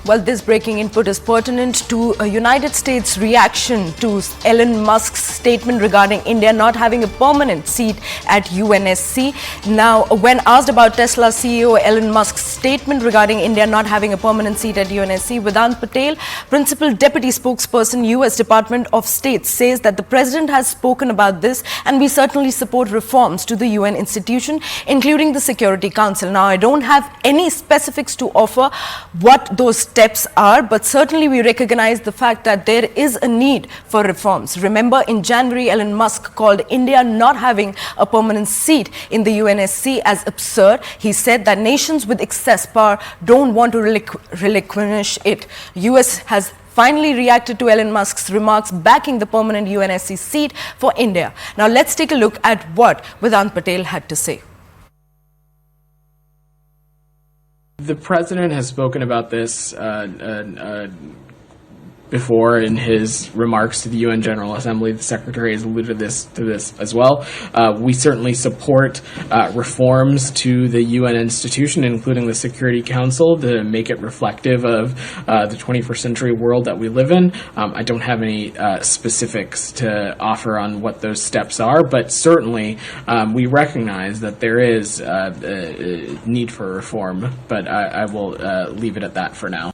Well, this breaking input is pertinent to a United States reaction to Elon Musk's statement regarding India not having a permanent seat at UNSC. Now, when asked about Tesla CEO Elon Musk's statement regarding India not having a permanent seat at UNSC, Vedant Patel, Principal Deputy Spokesperson, US Department of State, says that the President has spoken about this and we certainly support reforms to the UN institution, including the Security Council. Now, I don't have any specifics to offer what those steps are, but certainly we recognize the fact that there is a need for reforms. Remember, in January, Elon Musk called India not having a permanent seat in the UNSC as absurd. He said that nations with excess power don't want to relinquish it. US has finally reacted to Elon Musk's remarks backing the permanent UNSC seat for India. Now let's take a look at what Vedant Patel had to say. The president has spoken about this before in his remarks to the UN General Assembly. The Secretary has alluded to this as well. We certainly support reforms to the UN institution, including the Security Council, to make it reflective of the 21st century world that we live in. I don't have any specifics to offer on what those steps are, but certainly we recognize that there is a need for reform, but I will leave it at that for now.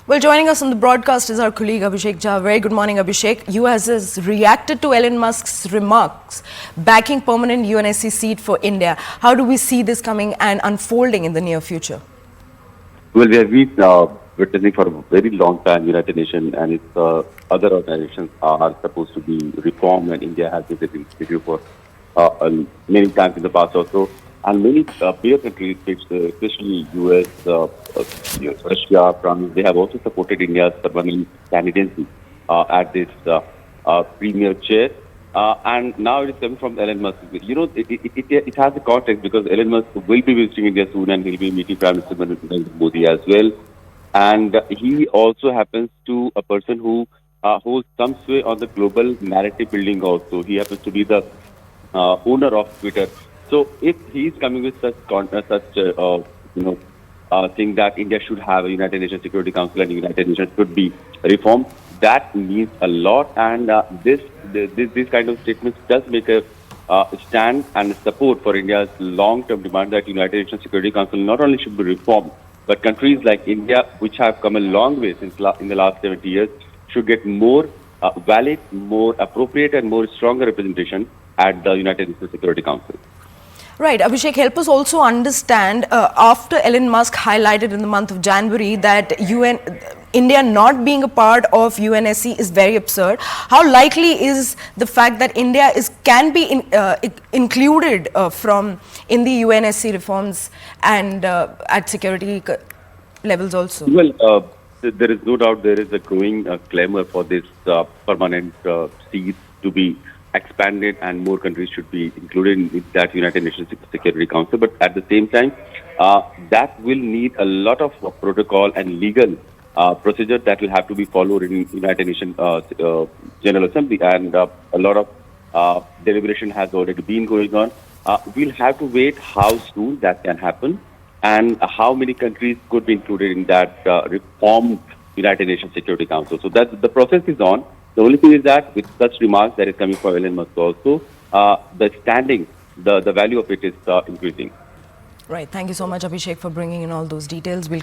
Well, joining us on the broadcast is our colleague Abhishek Jha. Very good morning, Abhishek. US has reacted to Elon Musk's remarks backing permanent UNSC seat for India. How do we see this coming and unfolding in the near future? Well, we have been witnessing for a very long time United Nations and its other organizations are supposed to be reformed, and India has been the issue for many times in the past also. And many peer countries, especially US, Russia, France, they have also supported India's permanent candidacy at this premier chair. And now it is coming from Elon Musk. You know, it has a context because Elon Musk will be visiting India soon and he'll be meeting Prime Minister Narendra Modi as well. And he also happens to a person who holds some sway on the global narrative building also. He happens to be the owner of Twitter. So if he is coming with such thing that India should have a United Nations Security Council and the United Nations should be reformed, that means a lot. And this kind of statements does make a stand and support for India's long-term demand that United Nations Security Council not only should be reformed, but countries like India, which have come a long way since in the last 70 years, should get more valid, more appropriate, and more stronger representation at the United Nations Security Council. Right. Abhishek, help us also understand, after Elon Musk highlighted in the month of January that India not being a part of UNSC is very absurd, how likely is the fact that India can be included in the UNSC reforms and at security levels also? Well, there is no doubt there is a growing clamor for this permanent seat to be expanded and more countries should be included in that United Nations Security Council. But at the same time, that will need a lot of protocol and legal procedure that will have to be followed in United Nations General Assembly, and a lot of deliberation has already been going on. We'll have to wait how soon that can happen and how many countries could be included in that reformed United Nations Security Council. So that the process is on. The only thing is that with such remarks that is coming from Elon Musk also, the standing, the value of it is increasing. Right. Thank you so much, Abhishek, for bringing in all those details. We'll